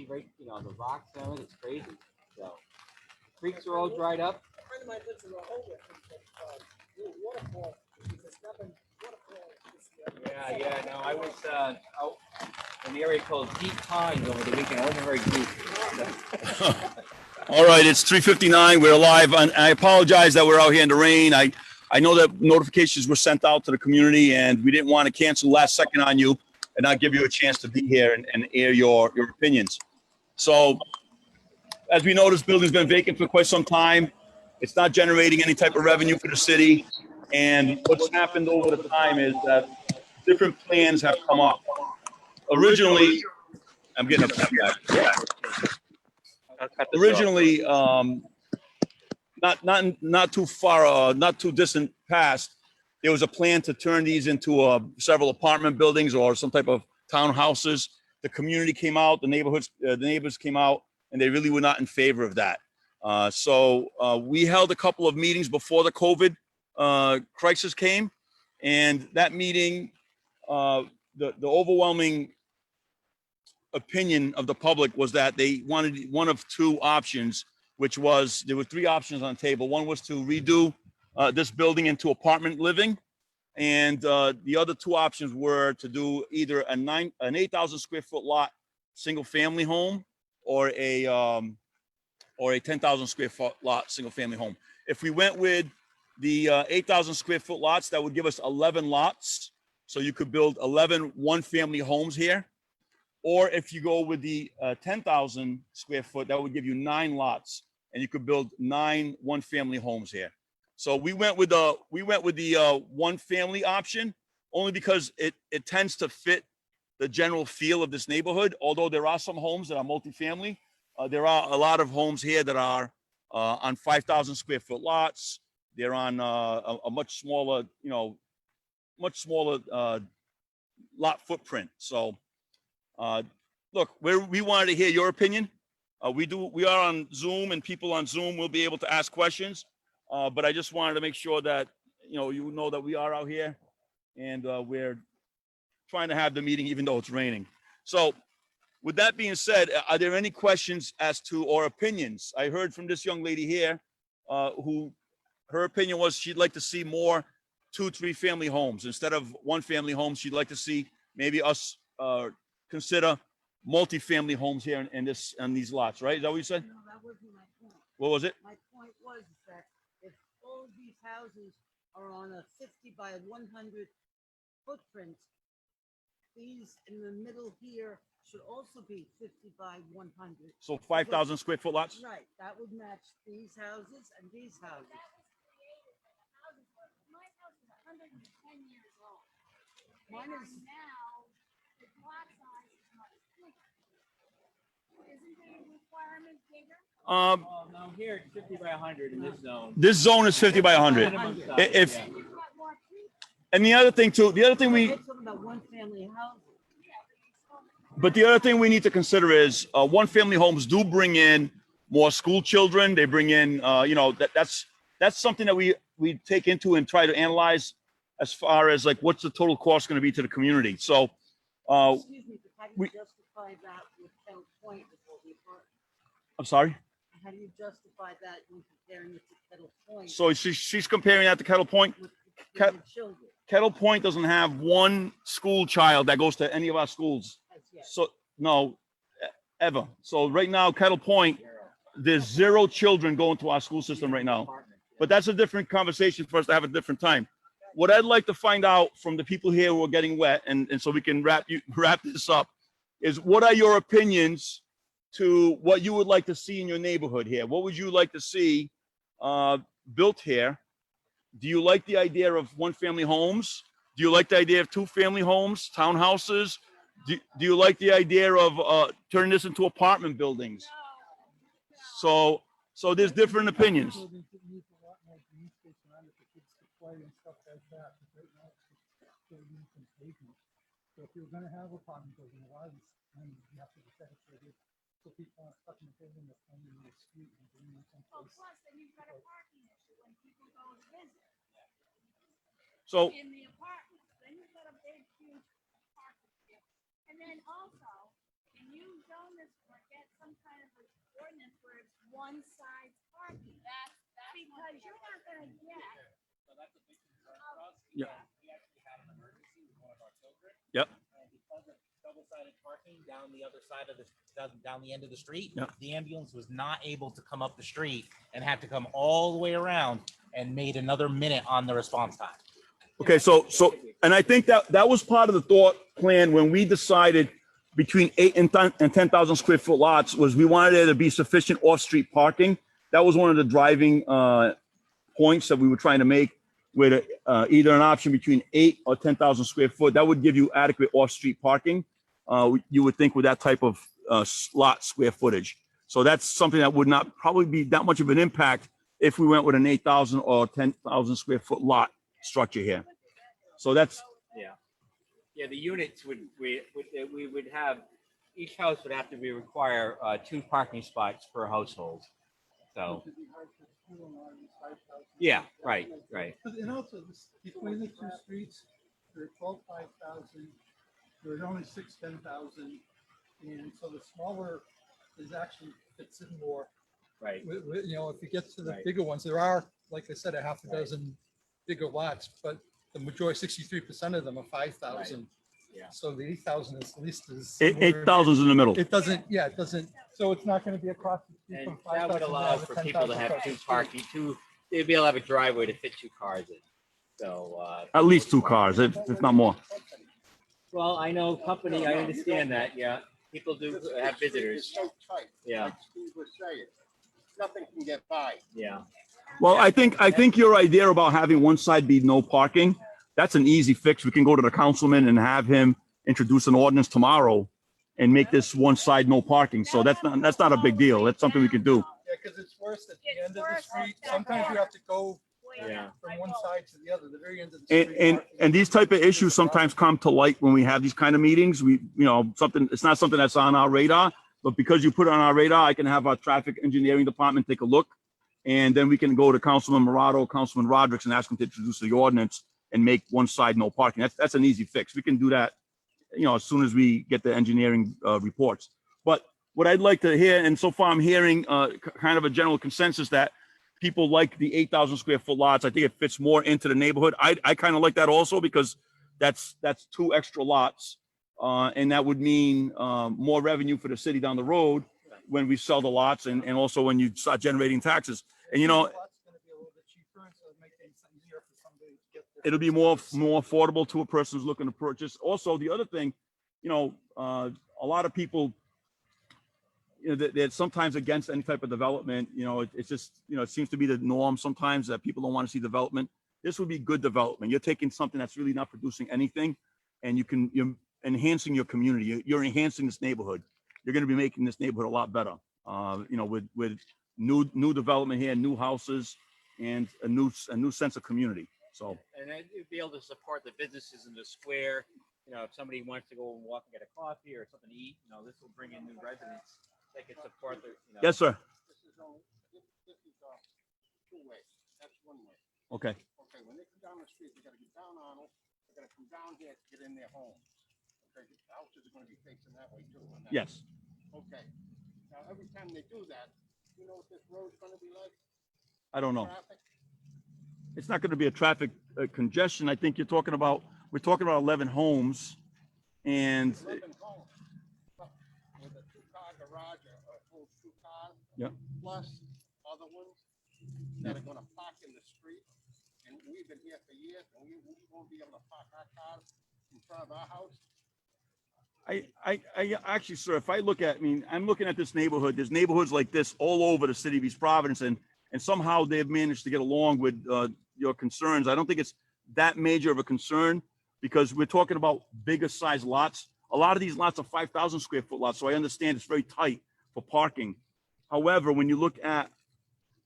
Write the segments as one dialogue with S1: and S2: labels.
S1: see right, you know, the rocks and everything. It's crazy. So creeks are all dried up.
S2: A friend of mine lives in Rehoboth, little waterfall. There's nothing waterfall.
S1: Yeah. No, I was out in an area called Deep Pines over the weekend. I wasn't very deep.
S3: All right, it's 3:59. We're live. And I apologize that we're out here in the rain. I know that notifications were sent out to the community, and we didn't want to cancel last second on you and not give you a chance to be here and air your opinions. So, as we know, this building's been vacant for quite some time. It's not generating any type of revenue for the city. And what's happened over the time is that different plans have come up. Originally, I'm getting a feedback. Originally, not too far, not too distant past, there was a plan to turn these into several apartment buildings or some type of townhouses. The community came out, the neighbors came out, and they really were not in favor of that. So we held a couple of meetings before the COVID crisis came, and that meeting, the overwhelming opinion of the public was that they wanted one of two options, which was, there were three options on the table. One was to redo this building into apartment living, and the other two options were to do either an 8,000 square foot lot single family home or a 10,000 square foot lot single family home. If we went with the 8,000 square foot lots, that would give us 11 lots, so you could build 11 one-family homes here. Or if you go with the 10,000 square foot, that would give you 9 lots, and you could build 9 one-family homes here. So we went with the one-family option only because it tends to fit the general feel of this neighborhood. Although there are some homes that are multifamily, there are a lot of homes here that are on 5,000 square foot lots. They're on a much smaller, lot footprint. So. Look, we wanted to hear your opinion. We are on Zoom, and people on Zoom will be able to ask questions. But I just wanted to make sure that, you know that we are out here, and we're trying to have the meeting even though it's raining. So with that being said, are there any questions as to, or opinions? I heard from this young lady here, who her opinion was she'd like to see more 2-3 family homes instead of one family homes. She'd like to see maybe us, consider multi-family homes here in these lots, right? Is that what you said?
S4: No, that wasn't my point.
S3: What was it?
S4: My point was that if all of these houses are on a 50 by 100 footprint, these in the middle here should also be 50 by 100.
S3: So 5,000 square foot lots?
S4: Right, that would match these houses and these houses.
S5: My house is 110 years old.
S4: Mine is
S5: Now, the lot size is much bigger. Isn't the requirement bigger?
S1: No, here it's 50 by 100 in this zone.
S3: This zone is 50 by 100. If, and the other thing we,
S4: We're talking about one family houses.
S3: but the other thing we need to consider is one family homes do bring in more school children. They bring in, that's something that we take into and try to analyze as far as like, what's the total cost going to be to the community? So,
S4: Excuse me, but how do you justify that with Kettle Point with all the apartments?
S3: I'm sorry.
S4: How do you justify that when comparing it to Kettle Point
S3: So she's comparing that to Kettle Point.
S4: with
S3: Ket-
S4: the children?
S3: Kettle Point doesn't have one school child that goes to any of our schools.
S4: As yet?
S3: So no, ever. So right now, Kettle Point, there's 0 children going to our school system right now. But that's a different conversation for us to have a different time. What I'd like to find out from the people here who are getting wet, and so we can wrap this up, is what are your opinions to what you would like to see in your neighborhood here? What would you like to see built here? Do you like the idea of one-family homes? Do you like the idea of 2-family homes, townhouses? Do you like the idea of turning this into apartment buildings? So there's different opinions.
S2: So if you're gonna have apartment building, a lot of these, you have to be segregated, so people aren't stuck in a building that's only in the street and doing it someplace.
S5: Plus, then you've got a parking issue when people go to visit
S3: So
S5: in the apartments. Then you've got a big, huge parking issue. And then also, can you zone this or get because you're not gonna get.
S3: Yeah.
S1: We actually had an emergency with one of our children.
S3: Yep.
S1: And because of double-sided parking down the other side of the, down the end of the street,
S3: Yep.
S1: the ambulance was not able to come up the street and had to come all the way around and made another minute on the response time.
S3: Okay, so, and I think that was part of the thought plan when we decided between 8,000 and 10,000 square foot lots was we wanted there to be sufficient off-street parking. That was one of the driving points that we were trying to make with either an option between 8 or 10,000 square foot. That would give you adequate off-street parking. You would think with that type of lot square footage. So that's something that would not probably be that much of an impact if we went with an 8,000 or 10,000 square foot lot structure here. So that's,
S1: Yeah, the units we would have, each house would have to require 2 parking spots per household. So, yeah, right.
S2: And also, between the two streets, there are 12, 5,000, there are only 6, 10,000. And so the smaller is actually fits in more.
S1: Right.
S2: You know, if you get to the
S1: Right.
S2: bigger ones, there are, like I said, a half a dozen bigger lots, but the majority, 63% of them are 5,000.
S1: Yeah.
S2: So the 8,000 is at least is.
S3: 8,000 is in the middle.
S2: It doesn't, so it's not going to be across the street
S1: And
S2: from
S1: that
S2: 5,000
S1: would allow
S2: down to
S1: for people to
S2: 10,000
S1: have
S2: across
S1: 2
S2: the street.
S1: parking, they'd be able to have a driveway to fit 2 cars in. So,
S3: At least 2 cars, if not more.
S1: well, I know company, I understand that, yeah. People do have visitors.
S6: It's so tight.
S1: Yeah.
S6: Like Steve was saying, nothing can get by.
S1: Yeah.
S3: Well, I think your idea about having one side be no parking, that's an easy fix. We can go to the councilman and have him introduce an ordinance tomorrow and make this one side no parking. So that's not a big deal. That's something we can do.
S2: Yeah, because it's worse at the
S5: It's
S2: end of the
S5: worse
S2: street.
S5: at
S2: Sometimes you have to go
S1: Yeah.
S2: from one side to the other, the very end of the street.
S3: And these type of issues sometimes come to light when we have these kind of meetings. It's not something that's on our radar, but because you put it on our radar, I can have our traffic engineering department take a look. And then we can go to Councilman Morado, Councilman Rodrick, and ask them to introduce the ordinance and make one side no parking. That's an easy fix. We can do that, as soon as we get the engineering reports. But what I'd like to hear, and so far I'm hearing kind of a general consensus that people like the 8,000 square foot lots. I think it fits more into the neighborhood. I kind of like that also because that's 2 extra lots. And that would mean more revenue for the city down the road when we sell the lots and also when you start generating taxes. And
S2: The lot's gonna be a little bit cheaper, so it makes things easier for somebody to get there.
S3: it'll be more affordable to a person who's looking to purchase. Also, the other thing, a lot of people, they're sometimes against any type of development. It's just, it seems to be the norm sometimes that people don't want to see development. This would be good development. You're taking something that's really not producing anything, and you're enhancing your community. You're enhancing this neighborhood. You're going to be making this neighborhood a lot better. With new development here, new houses, and a new sense of community. So.
S1: And then you'd be able to support the businesses in the square. If somebody wants to go and walk and get a coffee or something to eat, this will bring in new residents. They can support their.
S3: Yes, sir.
S6: This is 2 ways. That's 1 way.
S3: Okay.
S6: Okay, when they come down the street, they gotta get down Arnold, they gotta come down here to get in their homes. Okay, the houses are gonna be facing that way too. on that.
S3: Yes.
S6: Okay, now every time they do that, you know what this road's gonna be like?
S3: I don't know.
S6: Traffic?
S3: It's not going to be a traffic congestion. I think we're talking about 11 homes, and
S6: 11 homes. But with a 2-car garage, or holds 2 cars.
S3: Yep.
S6: Plus other ones that are gonna park in the street. And we've been here for years, and we won't be able to park our cars in front of our house.
S3: I actually, sir, if I look at, I'm looking at this neighborhood. There's neighborhoods like this all over the city of East Providence, and somehow they've managed to get along with your concerns. I don't think it's that major of a concern because we're talking about bigger size lots. A lot of these lots are 5,000 square foot lots, so I understand it's very tight for parking. However, when you look at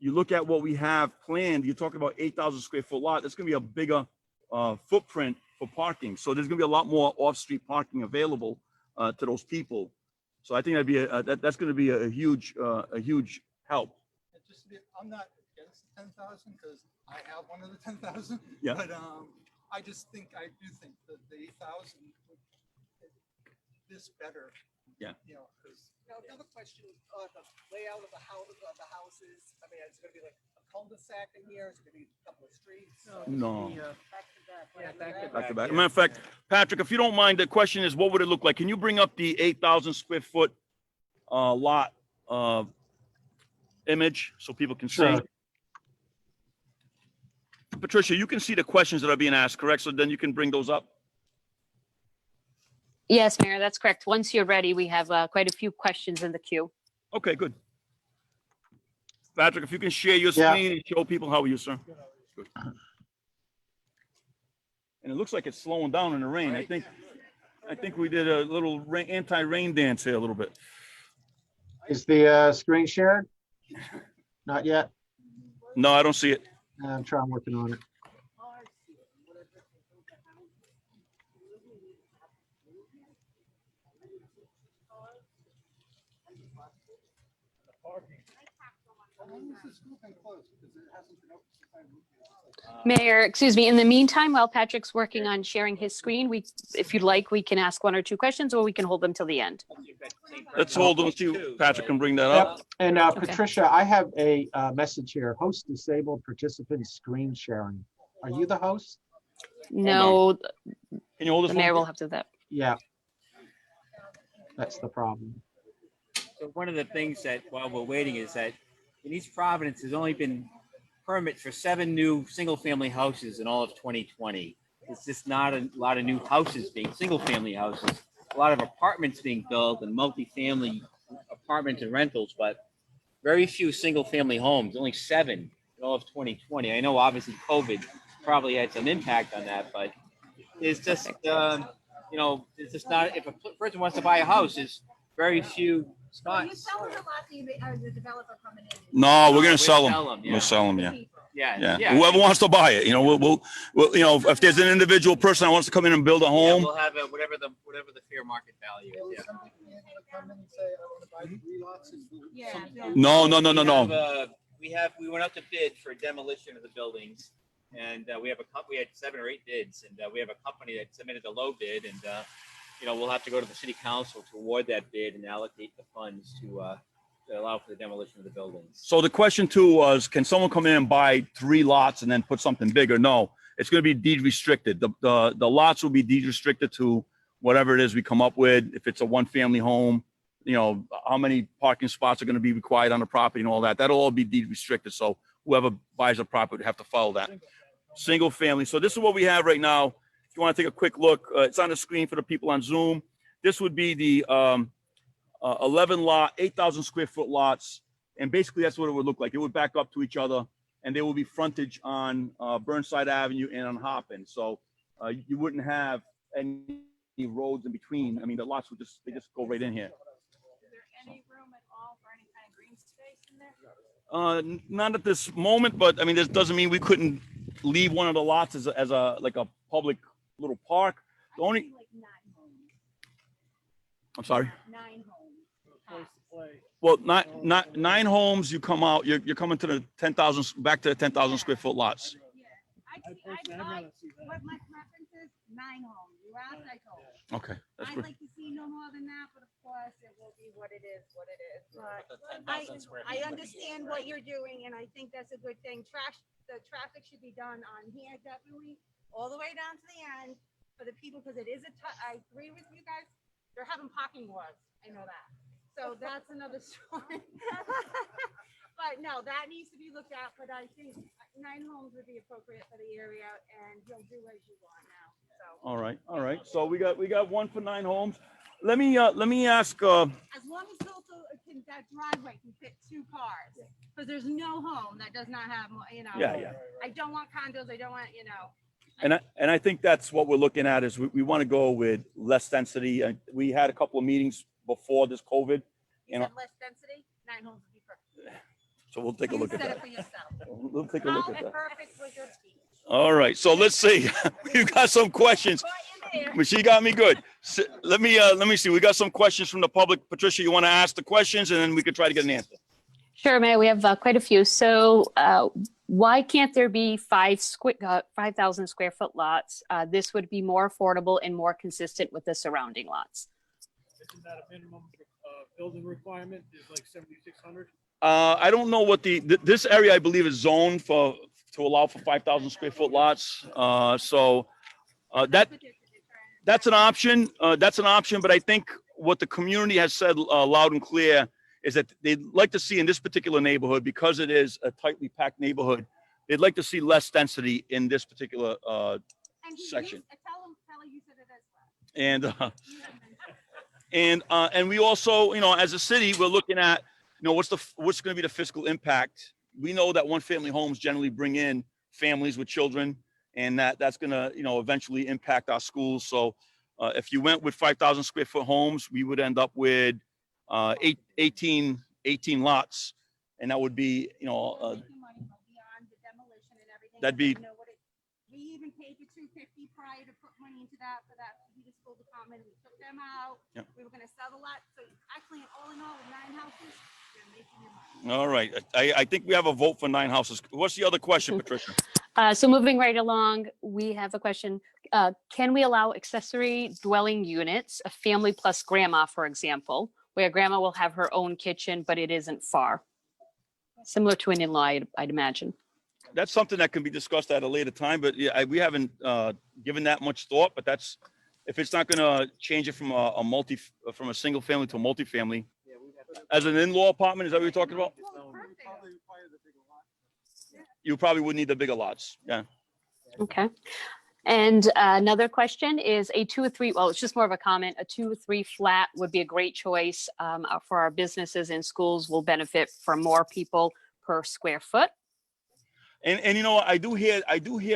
S3: what we have planned, you're talking about 8,000 square foot lot. That's going to be a bigger footprint for parking. So there's going to be a lot more off-street parking available to those people. So I think that's going to be a huge help.
S2: And just to be, I'm not against the 10,000 because I have one of the 10,000.
S3: Yeah.
S2: But I do think that the 8,000 would this better
S3: Yeah.
S2: You know, 'cause
S6: Now, another question, the layout of the houses, I mean, is it gonna be like a cul-de-sac in here, is it gonna be a couple of streets?
S3: No.
S4: Back to back.
S2: Yeah,
S3: Back to back.
S1: Yeah.
S3: Matter of fact, Patrick, if you don't mind, the question is, what would it look like? Can you bring up the 8,000 square foot lot image so people can see?
S7: Sure.
S3: Patricia, you can see the questions that are being asked, correct? So then you can bring those up.
S8: Yes, Mayor, that's correct. Once you're ready, we have quite a few questions in the queue.
S3: Okay, good. Patrick, if you can share your
S7: Yeah.
S3: screen and show people how are you, sir? Good. And it looks like it's slowing down in the rain. I think we did a little anti-rain dance here a little bit.
S7: Is the screen shared? Not yet.
S3: No, I don't see it.
S7: I'm trying, working on it.
S2: how long has the school been closed? Because it hasn't been open since I moved here.
S8: Mayor, excuse me, in the meantime, while Patrick's working on sharing his screen, if you'd like, we can ask 1 or 2 questions, or we can hold them till the end.
S3: Let's hold on to Patrick can bring that up.
S7: Yep. And
S8: Okay.
S7: Patricia, I have a message here. Host disabled participant screen sharing. Are you the host?
S8: No,
S3: Can you hold
S8: the
S3: this
S8: mayor will
S3: one?
S8: have to do that.
S7: Yeah. That's the problem.
S1: So one of the things that while we're waiting is that in East Providence, there's only been permits for 7 new single-family houses in all of 2020. It's just not a lot of new houses being single-family houses. A lot of apartments being built and multifamily apartments and rentals, but very few single-family homes. Only 7 in all of 2020. I know obviously COVID probably had some impact on that, but it's just it's just not. If a person wants to buy a house, there's very few
S5: Are you
S1: spots.
S5: selling the lot or the developer coming in?
S3: No, we're
S1: We'll
S3: gonna sell
S1: sell
S3: them.
S1: 'em, yeah.
S3: We'll sell them, yeah.
S1: Yeah,
S3: Yeah. Whoever wants to buy it, we'll if there's an individual person that wants to come in and build a
S1: Yeah,
S3: home,
S1: we'll have whatever the fair market value
S2: Will
S1: is. Yeah.
S2: somebody be able to come in and say, I want to buy 3 lots and do
S5: Yeah,
S2: something?
S5: yeah.
S3: no.
S1: We went out to bid for demolition of the buildings, and we had 7 or 8 bids, and we have a company that submitted a low bid, and we'll have to go to the city council to award that bid and allocate the funds to allow for the demolition of the buildings.
S3: So the question too was, can someone come in and buy 3 lots and then put something bigger? No, it's going to be deed restricted. The lots will be deed restricted to whatever it is we come up with. If it's a 1-family home, how many parking spots are going to be required on the property and all that. That'll all be deed restricted. So whoever buys a property would have to follow that. Single family. So this is what we have right now. If you want to take a quick look, it's on the screen for the people on Zoom. This would be the 11 lot, 8,000 square foot lots. And basically that's what it would look like. It would back up to each other, and there will be frontage on Burnside Avenue and on Hoppin. So you wouldn't have any roads in between. I mean, the lots would just go right in here.
S5: Is there any room at all for any kind of green space in there?
S3: Not at this moment, but I mean, this doesn't mean we couldn't leave one of the lots as a public little park. The only,
S5: Like 9 homes.
S3: I'm sorry.
S5: 9 homes.
S3: Well, not 9 homes. You come out. You're coming to the 10,000 back to the 10,000 square foot lots.
S5: What my preference is, 9 homes. You asked, I told.
S3: Okay, that's
S5: I'd
S3: good.
S5: like to see no more than that, but of course, it will be what it is, But I understand what you're doing, and I think that's a good thing. The traffic should be done on here definitely, all the way down to the end for the people, because it is I agree with you guys. They're having parking wars. I know that. So that's another story. But no, that needs to be looked at, but I think 9 homes would be appropriate for the area, and you'll do as you want now, so.
S3: All right. So we got 1 for 9 homes. Let me ask.
S5: As long as also that driveway can fit 2 cars, because there's no home that does not have,
S3: Yeah.
S5: I don't want condos, I don't want,
S3: And I think that's what we're looking at is we want to go with less density. And we had a couple of meetings before this COVID.
S5: you said less density, 9 homes would be perfect.
S3: So we'll take a look at
S5: You said
S3: that.
S5: it for yourself.
S3: We'll take a look
S5: How
S3: at that.
S5: perfect was your speech?
S3: All right. So let's see. We've got some questions.
S5: Put in there.
S3: But she got me good. So let me see. We got some questions from the public. Patricia, you want to ask the questions and then we can try to get an answer.
S8: Sure, Mayor, we have quite a few. So why can't there be 5,000 square foot lots? This would be more affordable and more consistent with the surrounding lots.
S9: Isn't that a minimum building requirement is like 7,600?
S3: I don't know what this area, I believe, is zoned to allow for 5,000 square foot lots. That's an option. That's an option, but I think what the community has said loud and clear is that they'd like to see in this particular neighborhood, because it is a tightly packed neighborhood, they'd like to see less density in this particular section.
S5: Tell her you said it as well.
S3: And we also, as a city, we're looking at, what's going to be the fiscal impact. We know that one family homes generally bring in families with children, and that's going to, eventually impact our schools. So if you went with 5,000 square foot homes, we would end up with 18 lots, and that would be,
S5: Beyond the demolition and everything.
S3: that'd be,
S5: We even paid the $250 prior to put money into that for that to be the school department. We took them out.
S3: Yep.
S5: We were gonna sell the lot. So actually, all in all, with 9 houses, you're making your money.
S3: all right. I think we have a vote for 9 houses. What's the other question, Patricia?
S8: So moving right along, we have a question. Can we allow accessory dwelling units, a family plus grandma, for example, where grandma will have her own kitchen, but it isn't far? Similar to an in-law, I'd imagine.
S3: That's something that can be discussed at a later time, but yeah, we haven't given that much thought, but if it's not going to change it from from a single family to a multifamily, as an in-law apartment, is that what you're talking about? You probably would need the bigger lots. Yeah.
S8: Okay. And another question is a 2 or 3, well, it's just more of a comment. A 2 or 3 flat would be a great choice for our businesses and schools. Will benefit from more people per square foot.
S3: And I do hear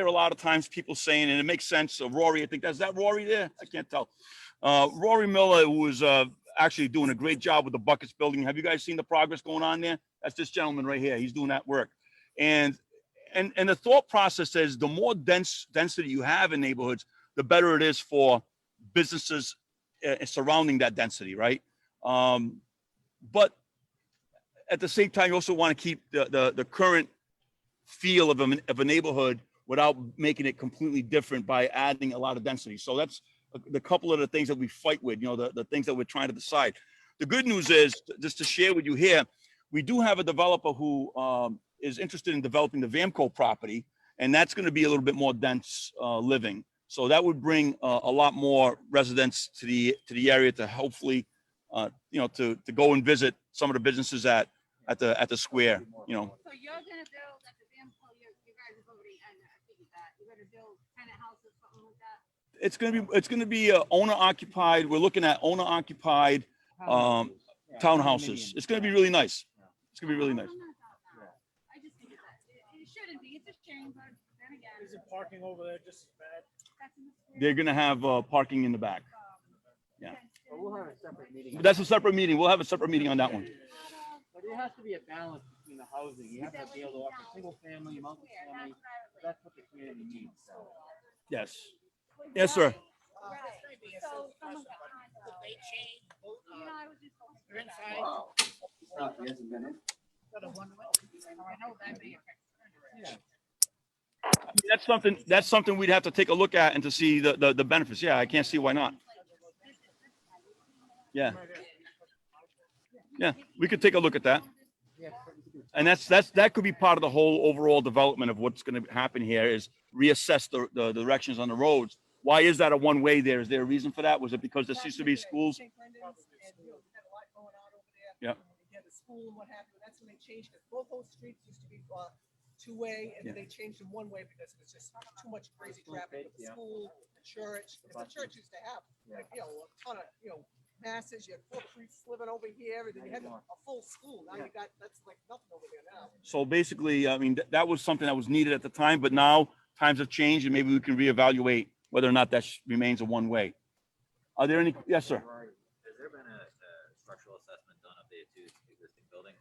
S3: a lot of times people saying, and it makes sense. Rory, I think is that Rory there? I can't tell. Rory Miller, who was actually doing a great job with the Buckets building. Have you guys seen the progress going on there? That's this gentleman right here. He's doing that work. And the thought process is the more density you have in neighborhoods, the better it is for businesses surrounding that density, right? But at the same time, you also want to keep the current feel of a neighborhood without making it completely different by adding a lot of density. So that's the couple of the things that we fight with, the things that we're trying to decide. The good news is, just to share with you here, we do have a developer who is interested in developing the Vamco property, and that's going to be a little bit more dense living. So that would bring a lot more residents to the area to hopefully, to go and visit some of the businesses at the square,
S5: So you're gonna build at the Vamco, you guys have already, I figured that, you're gonna build tenant houses, something like that?
S3: It's gonna be owner occupied. We're looking at owner occupied townhouses. It's gonna be really nice. It's gonna be really nice.
S5: I just figured that. It shouldn't be, it's a shame, but then again.
S9: Isn't parking over there just as bad?
S5: That's in the square.
S3: They're gonna have parking in the back. Yeah.
S1: But we'll have a separate meeting.
S3: That's a separate meeting. We'll have a separate meeting on that one.
S1: But there has to be a balance between the housing. You have to be able to offer single family, multi-family. That's what the community needs. So.
S3: Yes. Yes, sir.
S5: Right. So some of the condo, I was just.
S9: You're inside.
S1: No, he hasn't been in.
S3: That's something we'd have to take a look at and to see the benefits. Yeah, I can't see why not. Yeah. Yeah, we could take a look at that. And that could be part of the whole overall development of what's going to happen here is reassess the directions on the roads. Why is that a one-way there? Is there a reason for that? Was it because there used to be schools? Yeah.
S10: Yeah, the school and what have you. That's when they changed it. Both those streets used to be two-way, and then they changed them one-way because it was just too much crazy traffic with the school, the church. Because the church used to have, like, a ton of, masses. You had 4 streets living over here, and then you had a full school. Now that's like nothing over there now.
S3: So basically, I mean, that was something that was needed at the time, but now times have changed, and maybe we can reevaluate whether or not that remains a one-way. Are there any? Yes, sir.
S11: Has there been a structural assessment done of the 2 existing buildings?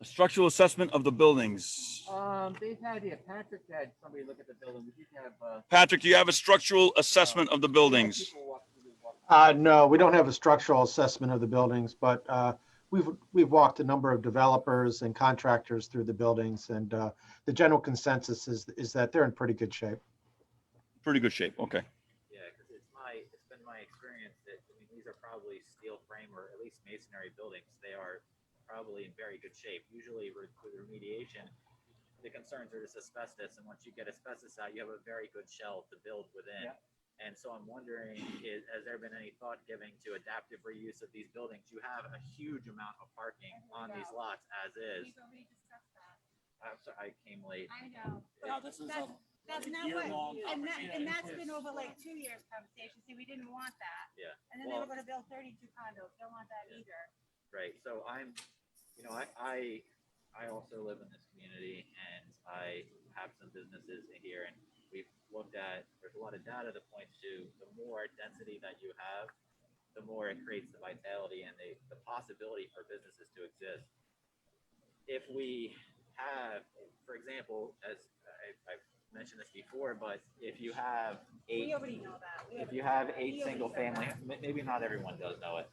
S3: A structural assessment of the buildings.
S1: They've had, Patrick had somebody look at the building. We did have.
S3: Patrick, do you have a structural assessment of the buildings?
S7: No, we don't have a structural assessment of the buildings, but we've walked a number of developers and contractors through the buildings, and the general consensus is that they're in pretty good shape.
S3: Pretty good shape. Okay.
S11: Yeah, because it's been my experience that these are probably steel frame or at least masonry buildings, they are probably in very good shape. Usually with remediation, the concerns are just asbestos, and once you get asbestos out, you have a very good shell to build within.
S1: Yeah.
S11: And so I'm wondering, has there been any thought given to adaptive reuse of these buildings? You have a huge amount of parking on these lots as is.
S5: We've already discussed that.
S11: I'm sorry, I came late.
S5: I know.
S9: Now, this is a
S5: That's not
S9: year-long
S5: what, and that's
S9: conversation.
S5: been over like 2 years conversation. See, we didn't want that.
S11: Yeah.
S5: And then they
S11: Well-
S5: were gonna build 32 condos. Don't want that
S11: Yeah.
S5: either.
S11: Right. So I'm, I also live in this community, and I have some businesses here, and we've looked at, there's a lot of data that points to the more density that you have, the more it creates the vitality and the possibility for businesses to exist. If we have, for example, as I've mentioned this before, but if you have
S5: We already know that.
S11: if you have 8 single family, maybe not everyone does know it.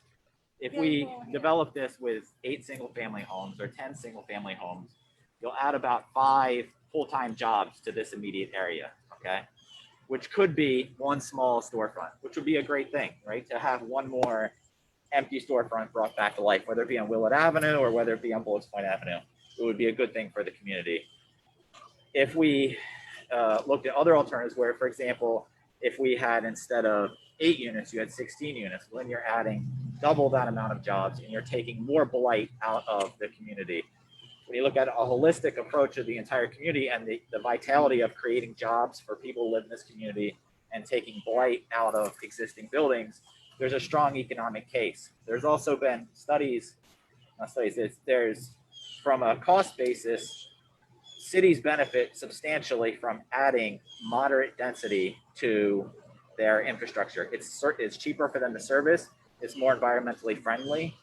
S11: If
S5: Yeah,
S11: we
S5: go ahead.
S11: develop this with 8 single family homes or 10 single family homes, you'll add about 5 full-time jobs to this immediate area, okay? Which could be one small storefront, which would be a great thing, right? To have one more empty storefront brought back to life, whether it be on Willett Avenue or whether it be on Bullets Point Avenue. It would be a good thing for the community. If we looked at other alternatives where, for example, if we had, instead of 8 units, you had 16 units, then you're adding double that amount of jobs and you're taking more blight out of the community. When you look at a holistic approach of the entire community and the vitality of creating jobs for people who live in this community and taking blight out of existing buildings, there's a strong economic case. There's also been there's from a cost basis, cities benefit substantially from adding moderate density to their infrastructure. It's cheaper for them to service, it's more environmentally friendly,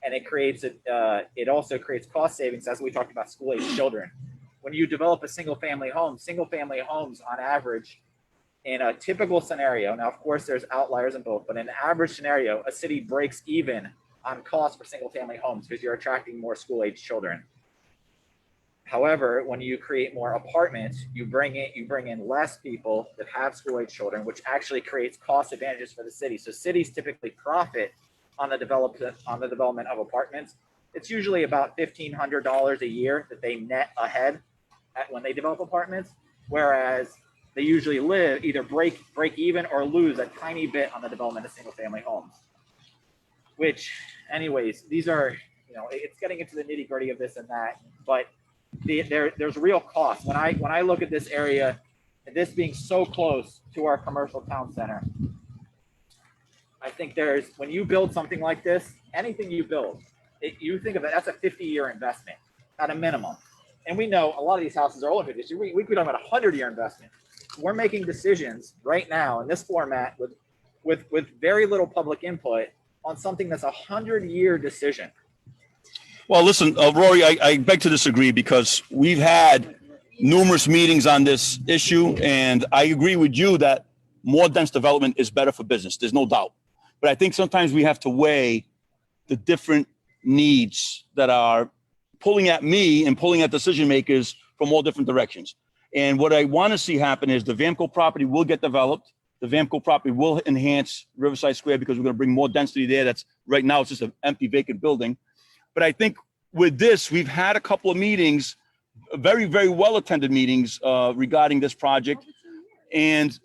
S11: and it also creates cost savings, as we talked about school-age children. When you develop a single-family homes on average, in a typical scenario, now of course there's outliers in both, but in an average scenario, a city breaks even on cost for single-family homes because you're attracting more school-age children. However, when you create more apartments, you bring in less people that have school-age children, which actually creates cost advantages for the city. So cities typically profit on the development of apartments. It's usually about $1,500 a year that they net ahead when they develop apartments, whereas they usually either break even or lose a tiny bit on the development of single-family homes. Which, anyways, these are, it's getting into the nitty-gritty of this and that, but there's real cost. When I look at this area, and this being so close to our commercial town center, I think when you build something like this, anything you build, you think of it, that's a 50-year investment at a minimum. And we know a lot of these houses are older. We could be talking about a 100-year investment. We're making decisions right now in this format with very little public input on something that's a 100-year decision.
S3: Well, listen, Rory, I beg to disagree because we've had numerous meetings on this issue, and I agree with you that more dense development is better for business. There's no doubt. But I think sometimes we have to weigh the different needs that are pulling at me and pulling at decision makers from all different directions. And what I want to see happen is the Vamco property will get developed. The Vamco property will enhance Riverside Square because we're going to bring more density there. That's right now, it's just an empty vacant building. But I think with this, we've had a couple of meetings, very, very well-attended meetings regarding this project. And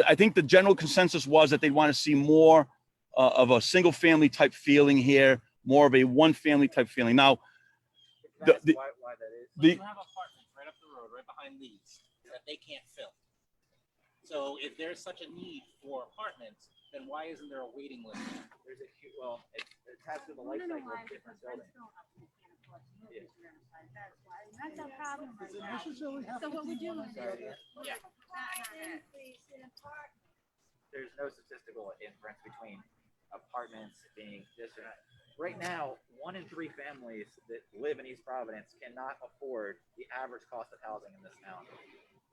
S3: I think the general consensus was that they want to see more of a single-family type feeling here, more of a one-family type feeling. Now,
S11: Why that is?
S12: You have apartments right up the road, right behind these, that they can't fill. So if there's such a need for apartments, then why isn't there a waiting list?
S11: There's a huge, well, it has to do the life cycle of different buildings.
S5: That's why. That's a problem right
S2: Does it
S5: now.
S2: necessarily have
S5: So
S2: to
S5: what
S2: be
S5: we're doing
S2: one or the
S5: is.
S2: other?
S5: Increase in apartments.
S11: There's no statistical inference between apartments being this or that. Right now, 1 in 3 families that live in East Providence cannot afford the average cost of housing in this town.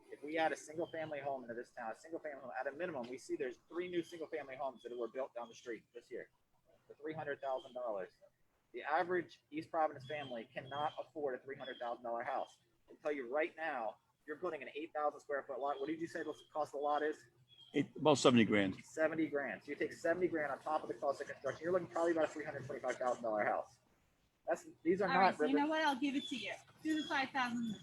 S11: If we add a single-family home into this town, at a minimum, we see there's 3 new single-family homes that were built down the street this year for $300,000. The average East Providence family cannot afford a $300,000 house. I'll tell you right now, you're putting an 8,000 square foot lot. What did you say the cost of the lot is?
S3: About 70 grand.
S11: 70 grand. So you take 70 grand on top of the cost of construction, you're looking probably about a $325,000 house. These are
S5: All
S11: not.
S5: right, so you know what? I'll give it to you. Do the 5,000.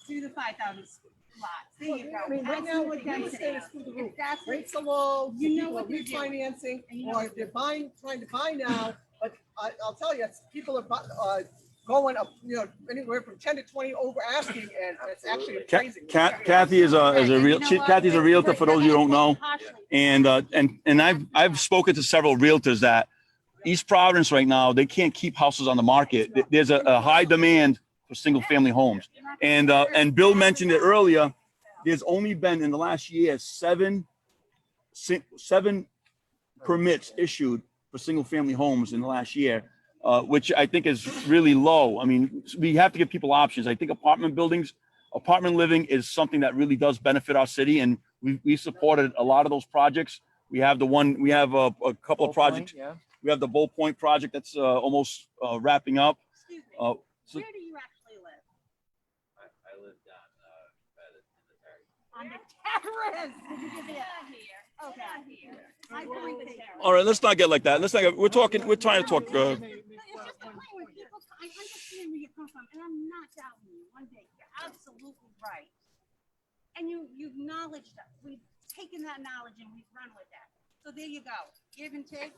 S5: Do the 5,000 lots. There you go.
S10: I mean, right
S5: Add
S10: now,
S5: some more
S10: the real
S5: density.
S10: estate is through the roof.
S5: If that's what-
S10: Rates are low,
S5: You know
S10: people are
S5: what they're doing.
S10: refinancing,
S5: And you know
S10: or
S5: what
S10: if they're trying to buy now, but I'll tell you, people are going up, anywhere from 10 to 20 over asking, and it's actually crazy.
S3: Kathy is a real. Kathy's a realtor. For those of you who don't know, and I've spoken to several realtors that East Providence right now, they can't keep houses on the market. There's a high demand for single family homes, and Bill mentioned it earlier. There's only been in the last year seven permits issued for single family homes in the last year, which I think is really low. I mean, we have to give people options. I think apartment living is something that really does benefit our city, and we supported a lot of those projects. We have a couple of projects.
S1: Yeah.
S3: We have the Bull Point project that's almost wrapping up.
S5: Excuse me.
S3: So-
S5: Where do you actually live?
S11: I live down
S5: On the terrace. Oh, down here. I find the terrace.
S3: all right, let's not get like that. Let's not get, we're trying to talk.
S5: No, it's just the point where people, I understand where you come from, and I'm not doubting you one bit. You're absolutely right. And you acknowledged us. We've taken that knowledge and we've run with that. So there you go. Give and take.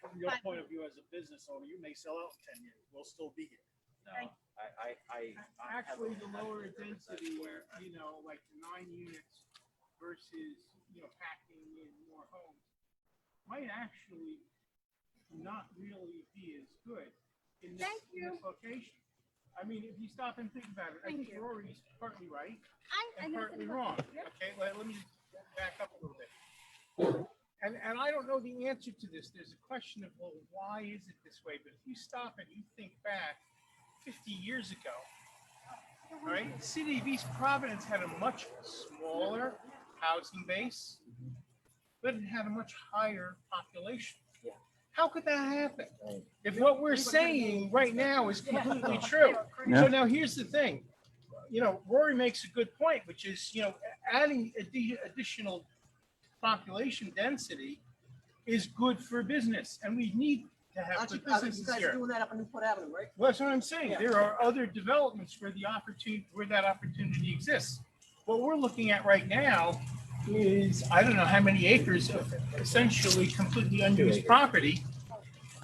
S9: From your point of view as a business owner, you may sell out in 10 years. We'll still be here.
S5: Thank
S9: Actually, the lower density, like 9 units versus, packing in more homes might actually not really be as good in this location. I mean, if you stop and think about it, I think Rory's partly right and partly wrong. Okay, let me back up a little bit. And I don't know the answer to this. There's a question of, well, why is it this way? But if you stop and you think back 50 years ago, all right, the city of East Providence had a much smaller housing base, but it had a much higher population.
S1: Yeah.
S9: How could that happen? If what we're saying right now is completely true.
S3: Yeah.
S9: So now here's the thing. Rory makes a good point, which is, adding additional population density is good for business, and we need to have
S10: Aren't you
S9: good businesses
S10: guys
S9: here.
S10: doing that up on Newport Avenue, right?
S9: Well, that's what I'm saying.
S10: Yeah.
S9: There are other developments where that opportunity exists. What we're looking at right now is, I don't know how many acres of essentially completely unused property.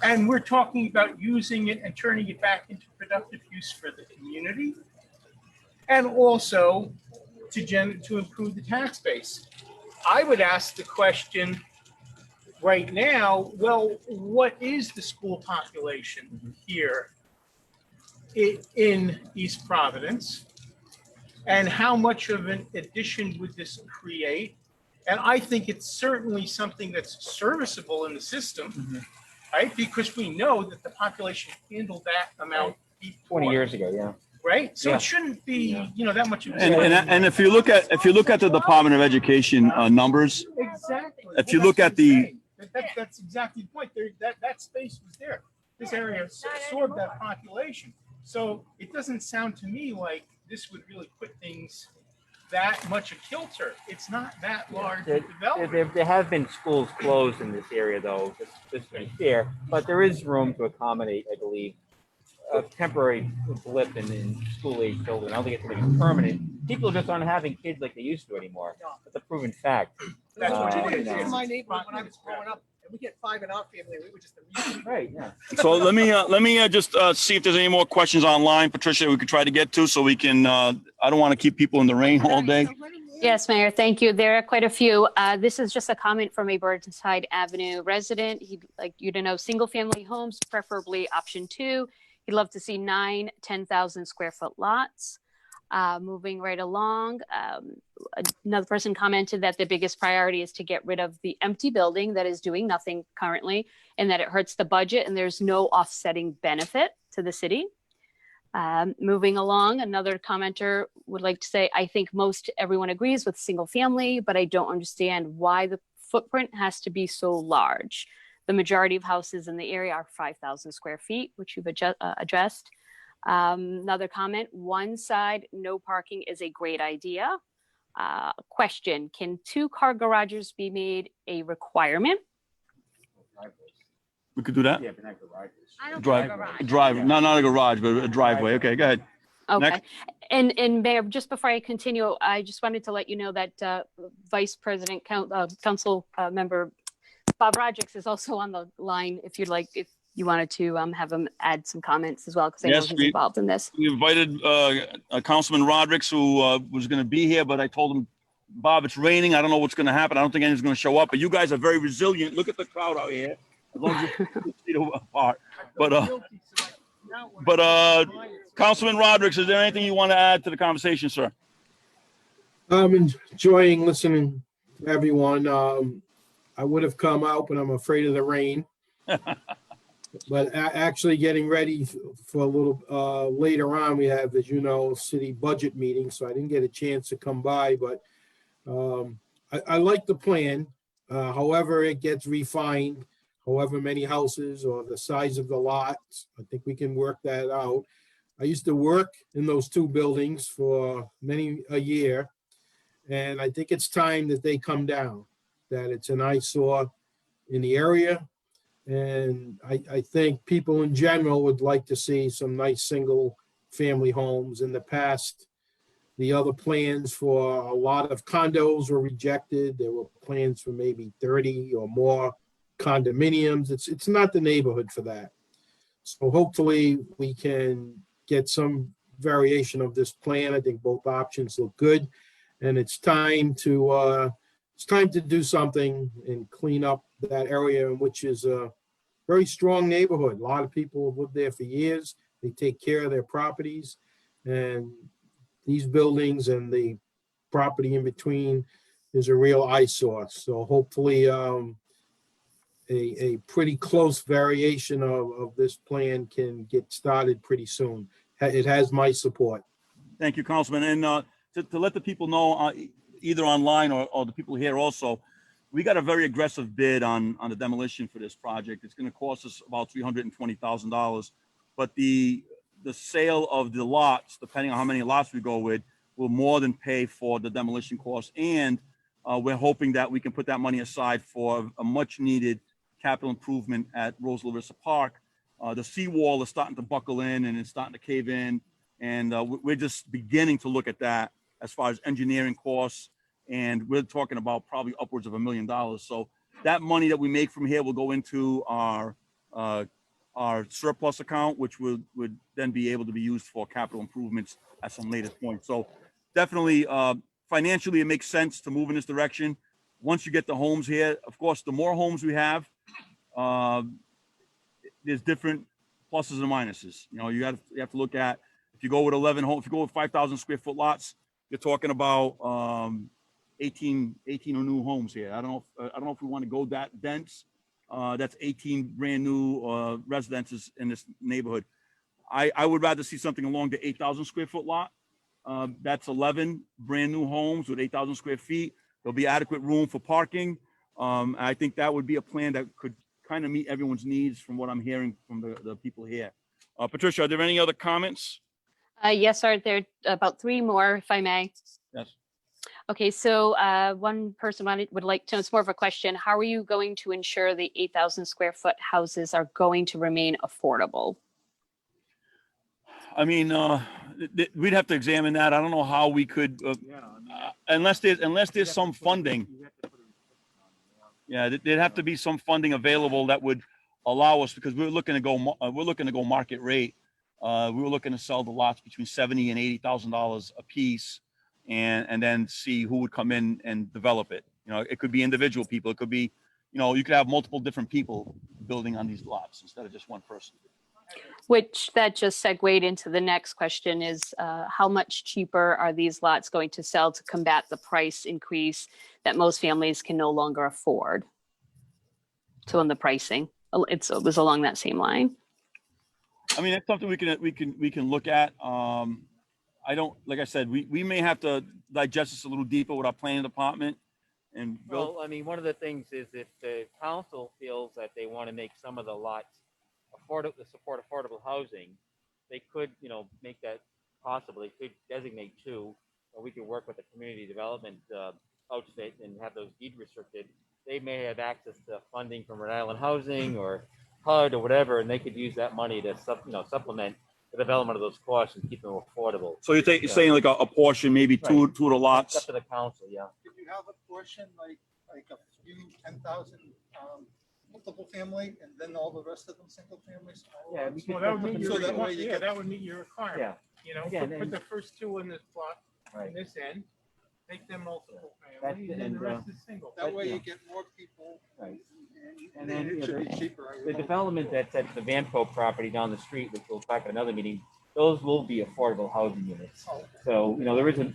S9: And we're talking about using it and turning it back into productive use for the community. And also to improve the tax base. I would ask the question right now, well, what is the school population here in East Providence? And how much of an addition would this create? And I think it's certainly something that's serviceable in the system, right? Because we know that the population handled that amount before.
S1: 20 years ago, yeah.
S9: Right? So
S1: Yeah.
S9: it shouldn't be, that much of a.
S3: And if you look at the Department of Education numbers,
S9: Exactly.
S3: if you look at the
S9: That's exactly the point. That space was there. This area absorbed that population. So it doesn't sound to me like this would really put things that much a kilter. It's not that large a development.
S1: There have been schools closed in this area, though, just to be fair, but there is room to accommodate, I believe, a temporary blip in school-age children. I don't think it's going to be permanent. People just aren't having kids like they used to anymore. It's a proven fact.
S10: That's what it is.
S1: you know.
S10: In my neighborhood, when I was growing up, and we get 5 in our family, we were just amused.
S1: Right, yeah.
S3: so let me just see if there's any more questions online, Patricia, we could try to get to, so we can. I don't want to keep people in the rain all day.
S8: Yes, Mayor, thank you. There are quite a few. This is just a comment from a Burnside Avenue resident. He'd like you to know single-family homes, preferably option 2. He'd love to see 9 10,000 square foot lots. Moving right along, another person commented that the biggest priority is to get rid of the empty building that is doing nothing currently, and that it hurts the budget and there's no offsetting benefit to the city. Moving along, another commenter would like to say, I think most everyone agrees with single family, but I don't understand why the footprint has to be so large. The majority of houses in the area are 5,000 square feet, which you've addressed. Another comment, one side, no parking is a great idea. Question, can 2-car garages be made a requirement?
S3: We could do that.
S1: Yeah, but not garages.
S5: I don't
S3: Drive,
S5: think a garage.
S3: drive, not a garage, but a driveway. Okay, go ahead.
S8: Okay.
S3: Next.
S8: And Mayor, just before I continue, I just wanted to let you know that Vice President Council Member Bob Rodrick is also on the line if you'd like, if you wanted to have him add some comments as well, because I know
S3: Yes,
S8: he's involved in this.
S3: We invited Councilman Rodrick, who was going to be here, but I told him, Bob, it's raining. I don't know what's going to happen. I don't think anyone's going to show up. But you guys are very resilient. Look at the crowd out here. As long as you're 6 feet apart. But Councilman Rodrick, is there anything you want to add to the conversation, sir?
S13: I'm enjoying listening to everyone. I would have come out, but I'm afraid of the rain. But actually getting ready for a little later on, we have, as you know, city budget meeting, so I didn't get a chance to come by, but I like the plan. However, it gets refined, however many houses or the size of the lots, I think we can work that out. I used to work in those 2 buildings for many a year, and I think it's time that they come down, that it's an eyesore in the area. And I think people in general would like to see some nice single family homes. In the past, the other plans for a lot of condos were rejected. There were plans for maybe 30 or more condominiums. It's not the neighborhood for that. So hopefully we can get some variation of this plan. I think both options look good, and it's time to do something and clean up that area, which is a very strong neighborhood. A lot of people have lived there for years. They take care of their properties, and these buildings and the property in between is a real eyesore. So hopefully a pretty close variation of this plan can get started pretty soon. It has my support.
S3: Thank you, Councilman. And to let the people know, either online or the people here also, we got a very aggressive bid on the demolition for this project. It's going to cost us about $320,000, but the sale of the lots, depending on how many lots we go with, will more than pay for the demolition costs. And we're hoping that we can put that money aside for a much needed capital improvement at Rose Larissa Park. The seawall is starting to buckle in and it's starting to cave in. And we're just beginning to look at that as far as engineering costs. And we're talking about probably upwards of $1 million. So that money that we make from here will go into our surplus account, which would then be able to be used for capital improvements at some later point. So definitely financially, it makes sense to move in this direction. Once you get the homes here, of course, the more homes we have, there's different pluses and minuses. You know, you have to look at, if you go with 11 homes, if you go with 5,000 square foot lots, you're talking about 18 new homes here. I don't know if we want to go that dense. That's 18 brand new residences in this neighborhood. I would rather see something along the 8,000 square foot lot. That's 11 brand new homes with 8,000 square feet. There'll be adequate room for parking. I think that would be a plan that could kind of meet everyone's needs from what I'm hearing from the people here. Patricia, are there any other comments?
S8: Yes, sir. There are about 3 more, if I may.
S3: Yes.
S8: Okay, so one person would like to know, it's more of a question. How are you going to ensure the 8,000 square foot houses are going to remain affordable?
S3: I mean, we'd have to examine that. I don't know how we could, unless there's some funding. Yeah, there'd have to be some funding available that would allow us, because we're looking to go market rate. We were looking to sell the lots between $70,000 and $80,000 a piece, and then see who would come in and develop it. You know, it could be individual people. It could be, you know, you could have multiple different people building on these lots instead of just one person.
S8: Which that just segued into the next question is how much cheaper are these lots going to sell to combat the price increase that most families can no longer afford? So in the pricing, it was along that same line.
S3: I mean, it's something we can look at. I don't, like I said, we may have to digest this a little deeper with our planning department. And
S1: well, I mean, one of the things is if the council feels that they want to make some of the lots affordable to support affordable housing, they could, you know, make that possible. They could designate 2 we could work with the community development outfit and have those deed restricted. They may have access to funding from Rhode Island Housing or HUD or whatever, and they could use that money to supplement the development of those costs and keep them affordable.
S3: So you're saying like a portion, maybe two of the
S1: It's
S3: lots?
S1: up to the council, yeah.
S2: If you have a portion like a few 10,000 multiple family, and then all the rest of them single families.
S1: Yeah, we
S9: Well,
S1: could-
S9: that would meet
S2: So
S9: your,
S2: that way you
S9: yeah,
S2: get-
S9: that would meet your requirement.
S1: Yeah.
S9: You know,
S1: Again,
S9: put
S1: and-
S9: the first two in this plot,
S1: Right.
S9: in this end, make them multiple
S1: That's
S9: family,
S1: it,
S9: and then the
S1: and,
S9: rest is single.
S2: That way
S1: yeah.
S2: you get more people.
S1: Right.
S2: And
S1: then,
S2: it
S1: you know,
S2: should be cheaper. I would
S1: The
S2: hope.
S1: development that's at the Vanco property down the street, which we'll talk at another meeting, those will be affordable housing units. So,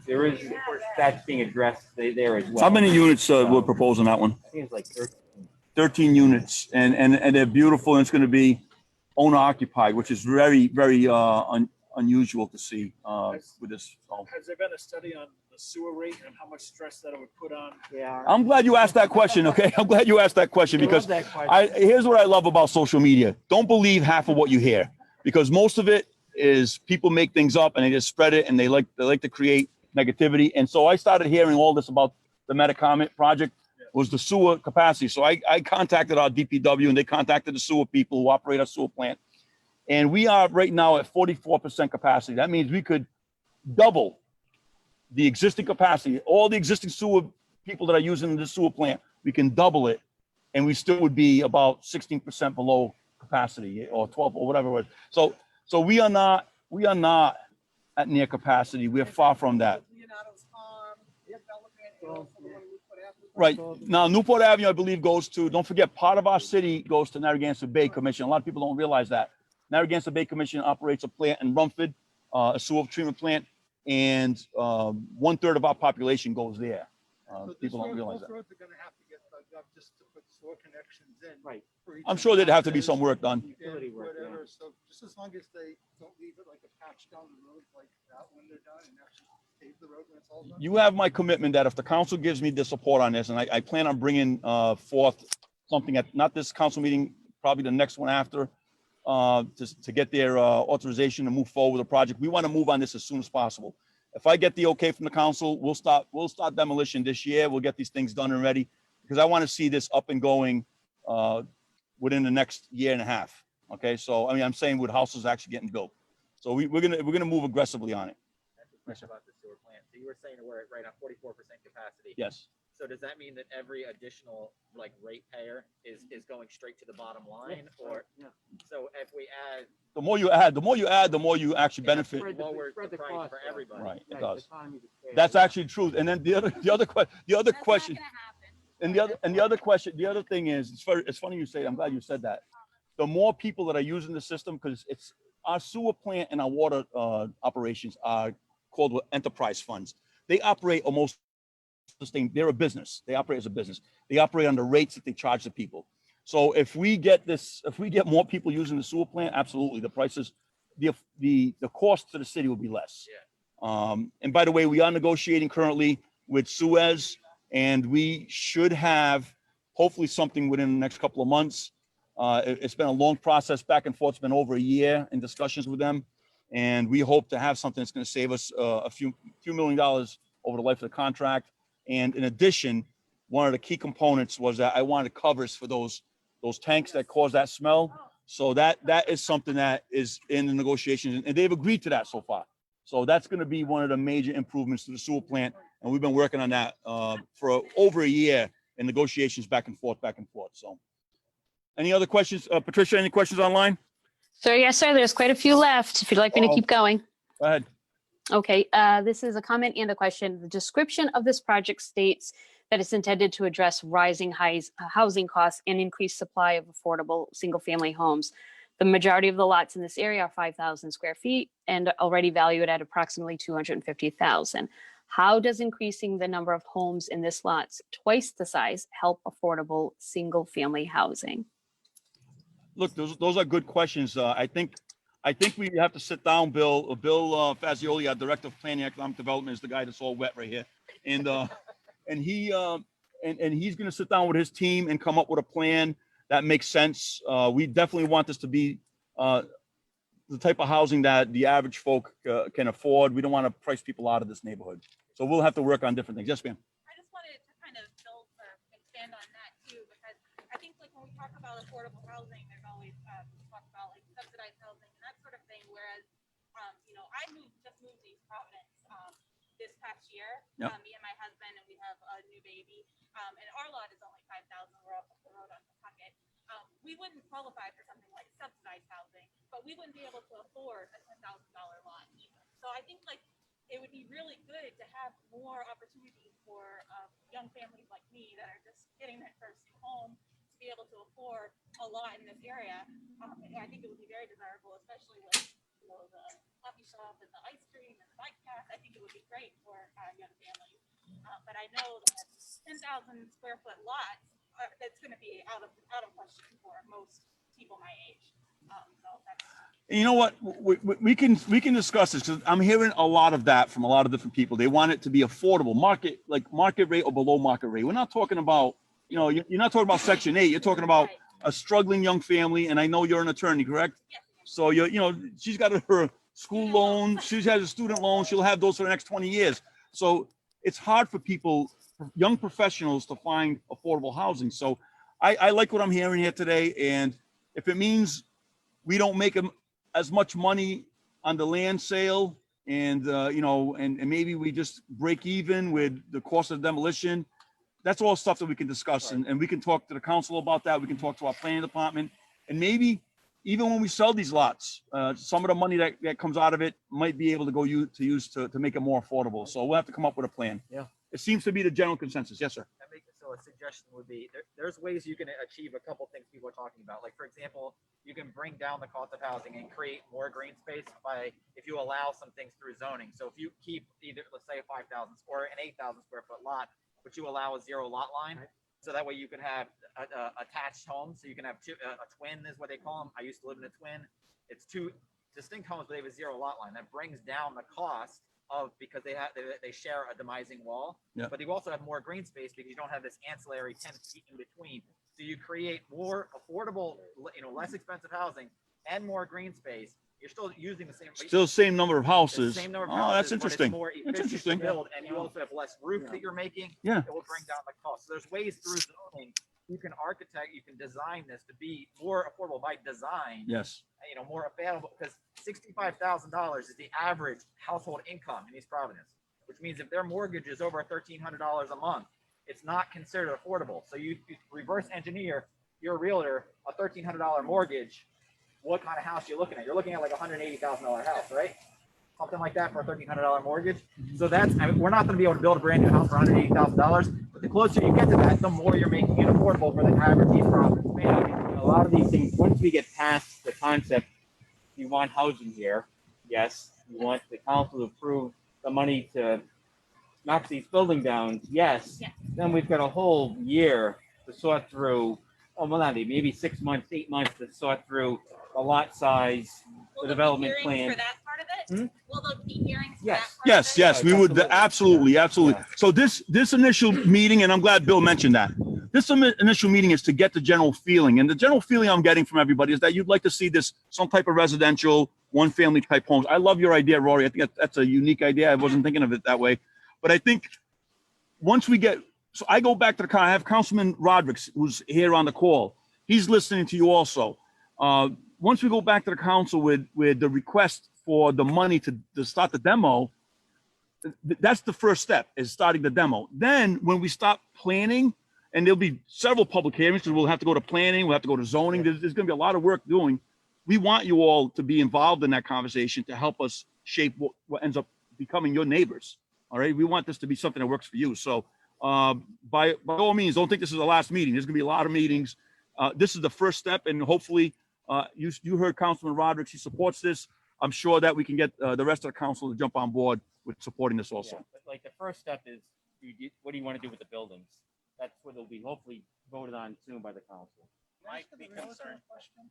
S1: there is that's being addressed there as well.
S3: How many units we're proposing that one?
S1: I think it's like 13.
S3: 13 units, and they're beautiful, and it's going to be owner occupied, which is very, very unusual to see with this. So.
S14: Has there been a study on the sewer rate and how much stress that it would put on?
S1: Yeah.
S3: I'm glad you asked that question. Okay, I'm glad you asked that question because here's what I love about social media. Don't believe half of what you hear, because most of it is people make things up and they just spread it, and they like to create negativity. And so I started hearing all this about the Metacomet project was the sewer capacity. So I contacted our DPW, and they contacted the sewer people who operate our sewer plant. And we are right now at 44% capacity. That means we could double the existing capacity. All the existing sewer people that are using the sewer plant, we can double it, and we still would be about 16% below capacity, or 12 or whatever it was. So we are not at near capacity. We're far from that.
S10: Leonardo's Farm, development, and also the one in Newport Avenue.
S3: Right. Now, Newport Avenue, I believe, goes to, don't forget, part of our city goes to Narragansett Bay Commission. A lot of people don't realize that. Narragansett Bay Commission operates a plant in Rumford, a sewer treatment plant, and 1/3 of our population goes there.
S2: So
S3: People don't realize
S2: those
S3: that.
S2: roads are gonna have to get dug up just to put sewer connections in.
S1: Right.
S2: for each
S3: I'm
S2: of
S3: sure
S2: the
S3: there'd have to be
S2: houses
S3: some work done.
S2: and
S1: Utility work, yeah.
S2: Whatever, so just as long as they don't leave it like a patch down the road like that when they're done, and actually pave the road when it's all done.
S3: You have my commitment that if the council gives me the support on this, and I plan on bringing forth something at, not this council meeting, probably the next one after, to get their authorization to move forward with the project. We want to move on this as soon as possible. If I get the okay from the council, we'll start demolition this year. We'll get these things done and ready, because I want to see this up and going within the next year and a half. Okay, so I mean, I'm saying with houses actually getting built. So we're gonna move aggressively on it.
S11: That's a question about the sewer plant. So you were saying we're right on 44% capacity.
S3: Yes.
S11: So does that mean that every additional ratepayer is going straight to the bottom line, or so if we add
S3: The more you add, the more you actually benefit.
S11: lower the price for everybody?
S3: Right, it does. That's actually true. And then the other question, and the other thing is, it's funny you say, I'm glad you said that. The more people that are using the system, because it's our sewer plant and our water operations are called enterprise funds. They operate almost the same. They're a business. They operate as a business. They operate on the rates that they charge the people. So if we get more people using the sewer plant, absolutely, the prices, the cost to the city will be less.
S11: Yeah.
S3: And by the way, we are negotiating currently with Suez, and we should have hopefully something within the next couple of months. It's been a long process back and forth. It's been over a year in discussions with them, and we hope to have something that's going to save us a few $1 million over the life of the contract. And in addition, one of the key components was that I wanted covers for those tanks that cause that smell. So that is something that is in the negotiations, and they've agreed to that so far. So that's going to be one of the major improvements to the sewer plant, and we've been working on that for over a year in negotiations back and forth. So, any other questions, Patricia? Any questions online?
S8: So yes, sir, there's quite a few left if you'd like me to keep going.
S3: Go ahead.
S8: Okay, this is a comment and a question. The description of this project states that it's intended to address rising housing costs and increased supply of affordable single-family homes. The majority of the lots in this area are 5,000 square feet and already valued at approximately 250,000. How does increasing the number of homes in this lots twice the size help affordable single-family housing?
S3: Look, those are good questions. I think we have to sit down, Bill. Bill Fazioli, our Director of Planning and Economic Development, is the guy that's all wet right here. And he's going to sit down with his team and come up with a plan that makes sense. We definitely want this to be the type of housing that the average folk can afford. We don't want to price people out of this neighborhood. So we'll have to work on different things. Yes, ma'am.
S5: I just wanted to kind of build, expand on that too, because I think like when we talk about affordable housing, there's always, talk about like subsidized housing and that sort of thing. Whereas, you know, just moved to East Providence, this past year,
S3: Yep.
S5: Me and my husband, and we have a new baby. And our lot is only 5,000. We're up the road on Pawtucket. We wouldn't qualify for something like subsidized housing, but we wouldn't be able to afford a $10,000 lot either. So I think like it would be really good to have more opportunities for young families like me that are just getting their first new home to be able to afford a lot in this area. I think it would be very desirable, especially with the coffee shop and the ice cream and the bike path. I think it would be great for young families. But I know that 10,000 square foot lots, that's going to be out of question for most people my age. So that's.
S3: And you know what? We can discuss this because I'm hearing a lot of that from a lot of different people. They want it to be affordable, market rate or below market rate. We're not talking about, you're not talking about Section 8. You're talking about a struggling young family. And I know you're an attorney, correct?
S5: Yes.
S3: So she's got her school loan. She has a student loan. She'll have those for the next 20 years. So it's hard for people, young professionals, to find affordable housing. So I like what I'm hearing here today. And if it means we don't make as much money on the land sale and, and maybe we just break even with the cost of demolition, that's all stuff that we can discuss. And we can talk to the council about that. We can talk to our planning department. And maybe even when we sell these lots, some of the money that comes out of it might be able to go use to make it more affordable. So we'll have to come up with a plan.
S1: Yeah.
S3: It seems to be the general consensus. Yes, sir.
S11: So a suggestion would be there's ways you can achieve a couple things people are talking about. Like, for example, you can bring down the cost of housing and create more green space if you allow some things through zoning. So if you keep either, let's say, a 5,000 or an 8,000 square foot lot, but you allow a zero lot line, so that way you can have attached homes. So you can have a twin is what they call them. I used to live in a twin. It's two distinct homes, but they have a zero lot line. That brings down the cost because they share a demising wall.
S3: Yeah.
S11: But you also have more green space because you don't have this ancillary 10 feet in between. So you create more affordable, less expensive housing and more green space. You're still using the same
S3: number of houses.
S11: Same number of
S3: Oh,
S11: houses,
S3: that's
S11: but it's
S3: interesting.
S11: more
S3: That's
S11: efficient to
S3: interesting.
S11: build, and you also have less roof that you're making.
S3: Yeah.
S11: It will bring down the cost. So there's ways through zoning you can design this to be more affordable by design.
S3: Yes.
S11: More available, because $65,000 is the average household income in East Providence, which means if their mortgage is over $1,300 a month, it's not considered affordable. So you reverse engineer your realtor a $1,300 mortgage. What kind of house you're looking at? You're looking at like a $180,000 house, right? Something like that for a $1,300 mortgage. So we're not going to be able to build a brand new house for $180,000, but the closer you get to that, the more you're making it affordable for the average East Providence family.
S1: A lot of these things, once we get past the concept, you want housing here, yes. You want the council to approve the money to knock these buildings down, yes.
S5: Yes.
S1: Then we've got a whole year to sort through, maybe 6 months, 8 months to sort through the lot size, the development plan.
S5: For that part of it? Will there be hearings for
S1: Yes.
S5: that part of it?
S3: Yes, we would absolutely.
S1: Yeah.
S3: So this initial meeting, and I'm glad Bill mentioned that. This initial meeting is to get the general feeling, and the general feeling I'm getting from everybody is that you'd like to see this some type of residential, one family type homes. I love your idea, Rory. I think that's a unique idea. I wasn't thinking of it that way, but I think once we get, so I go back to the car. I have Councilman Rodrick, who's here on the call. He's listening to you also. Once we go back to the council with the request for the money to start the demo, that's the first step, is starting the demo. Then when we start planning, and there'll be several public hearings, because we'll have to go to planning, we'll have to go to zoning. There's going to be a lot of work doing. We want you all to be involved in that conversation to help us shape what ends up becoming your neighbors. All right. We want this to be something that works for you. So by all means, don't think this is the last meeting. There's going to be a lot of meetings. This is the first step, and hopefully you heard Councilman Rodrick. He supports this. I'm sure that we can get the rest of the council to jump on board with supporting this also.
S1: Yeah, but like the first step is, what do you want to do with the buildings? That's what will be hopefully voted on soon by the council.
S2: Can I ask a realtor question?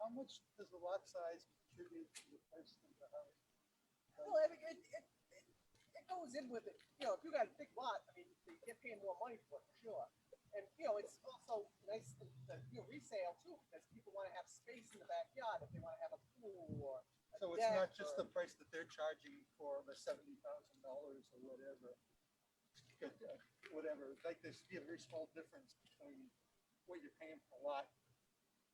S2: How much does the lot size contribute to the price of the house?
S10: Well, I mean, it goes in with it. If you got a big lot, I mean, you get paying more money for it, for sure. And, it's also nice resale too, because people want to have space in the backyard if they want to have a pool or.
S2: So it's
S10: Yeah.
S2: not just the price that they're charging for the $70,000 or whatever. Whatever, like there's be a very small difference between what you're paying for a lot.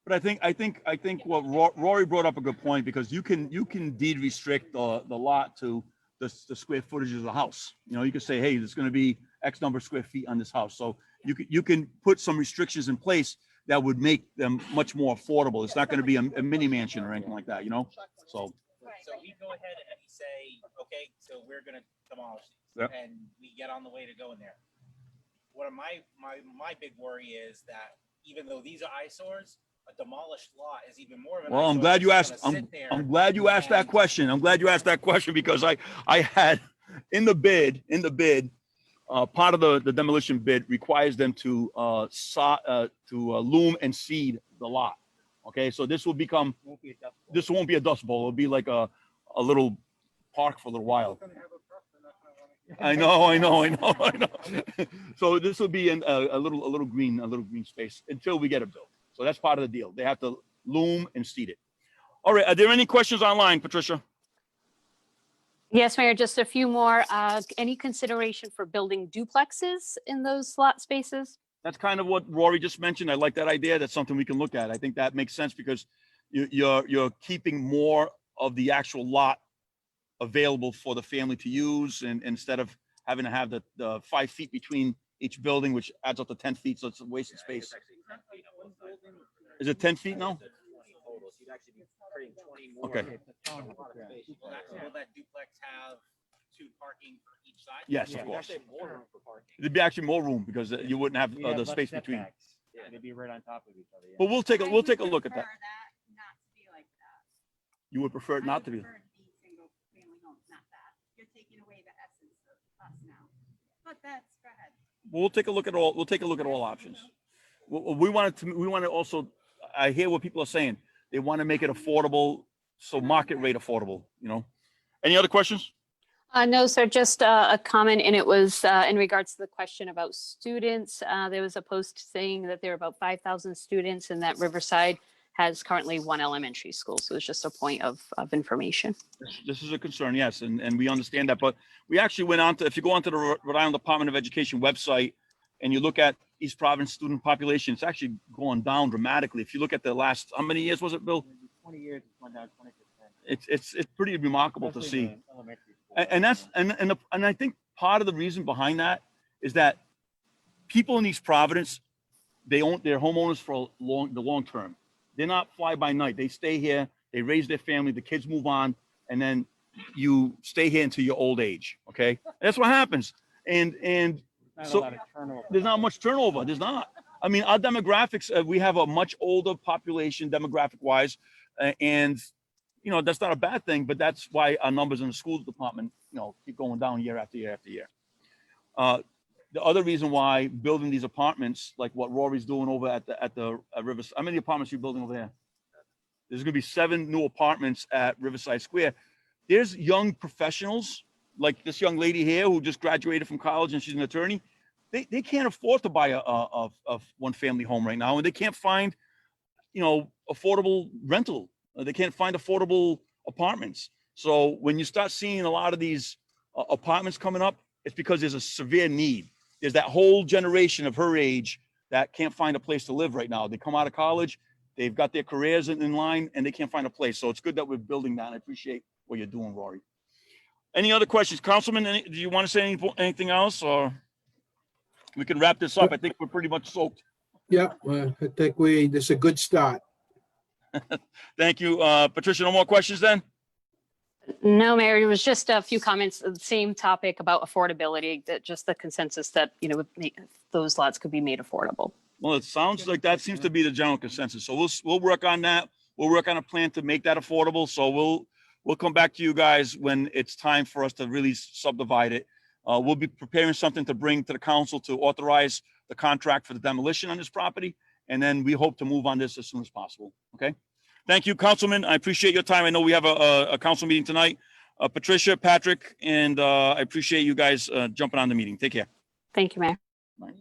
S3: But I think what Rory brought up a good point, because you can deed restrict the lot to the square footage of the house. You know, you can say, hey, there's going to be X number of square feet on this house. So you can put some restrictions in place that would make them much more affordable. It's not going to be a mini mansion or anything like that, you know? So.
S12: So we go ahead and we say, okay, so we're gonna demolish these,
S3: Yep.
S12: and we get on the way to go in there. What my big worry is that even though these are eyesores, a demolished lot is even more of an
S3: Well, I'm
S12: eyesore
S3: glad you
S12: that's
S3: asked.
S12: gonna sit there.
S3: I'm glad you asked that
S12: and-
S3: question. I'm glad you asked that question, because I had in the bid, part of the demolition bid requires them to loom and seed the lot. Okay, so this will become, this won't be a dust bowl. It'll be like a little park for a little while. I know. So this will be in a little green space until we get it built. So that's part of the deal. They have to loom and seed it. All right. Are there any questions online, Patricia?
S8: Yes, Mayor, just a few more. Any consideration for building duplexes in those lot spaces?
S3: That's kind of what Rory just mentioned. I like that idea. That's something we can look at. I think that makes sense, because you're keeping more of the actual lot available for the family to use, and instead of having to have the 5 feet between each building, which adds up to 10 feet. So it's a waste of space. Is it 10 feet now? Okay.
S12: Will that duplex have 2 parking for each side?
S3: Yes, of course. There'd be actually more room, because you wouldn't have the space between.
S1: Yeah, they'd be right on top of each other. Yeah.
S3: But we'll take a look at that.
S5: Prefer not to be like that.
S3: You would prefer it not to be.
S5: I would prefer to be single family homes, not that. You're taking away the essence of us now. But that's, go ahead.
S3: We'll take a look at all. We'll take a look at all options. We want to also. I hear what people are saying. They want to make it affordable, so market rate affordable. You know. Any other questions?
S8: No, sir, just a comment, and it was in regards to the question about students. There was a post saying that there are about 5,000 students, and that Riverside has currently 1 elementary school. So it's just a point of information.
S3: This is a concern, yes, and we understand that. But we actually went on to, if you go onto the Rhode Island Department of Education website and you look at East Providence student population, it's actually going down dramatically. If you look at the last, how many years was it, Bill?
S1: 20 years, it's gone down 20%.
S3: It's pretty remarkable to
S1: Especially
S3: see.
S1: in elementary school.
S3: And that's and I think part of the reason behind that is that people in East Providence, they're homeowners for the long term. They're not fly by night. They stay here, they raise their family, the kids move on, and then you stay here until your old age. Okay, that's what happens. And
S1: Not
S3: so
S1: a lot of turnover.
S3: there's not much turnover. There's not. I mean, our demographics, we have a much older population demographic wise, and you know, that's not a bad thing, but that's why our numbers in the school department, you know, keep going down year after year after year. The other reason why building these apartments, like what Rory's doing over at the Riverside, how many apartments are you building over there? There's going to be 7 new apartments at Riverside Square. There's young professionals, like this young lady here who just graduated from college and she's an attorney. They can't afford to buy a 1-family home right now, and they can't find, you know, affordable rental. They can't find affordable apartments. So when you start seeing a lot of these apartments coming up, it's because there's a severe need. There's that whole generation of her age that can't find a place to live right now. They come out of college, they've got their careers in line, and they can't find a place. So it's good that we're building that. I appreciate what you're doing, Rory. Any other questions? Councilman, do you want to say anything else, or we can wrap this up? I think we're pretty much soaked.
S13: Yeah, I think this is a good start.
S3: Thank you. Patricia, no more questions then?
S8: No, Mayor, it was just a few comments, the same topic about affordability, that just the consensus that, you know, those lots could be made affordable.
S3: Well, it sounds like that seems to be the general consensus. So we'll work on that. We'll work on a plan to make that affordable. So we'll come back to you guys when it's time for us to really subdivide it. We'll be preparing something to bring to the council to authorize the contract for the demolition on this property. And then we hope to move on this as soon as possible. Okay. Thank you, Councilman. I appreciate your time. I know we have a council meeting tonight. Patricia, Patrick, and I appreciate you guys jumping on the meeting. Take care.
S8: Thank you, Mayor.
S3: Bye.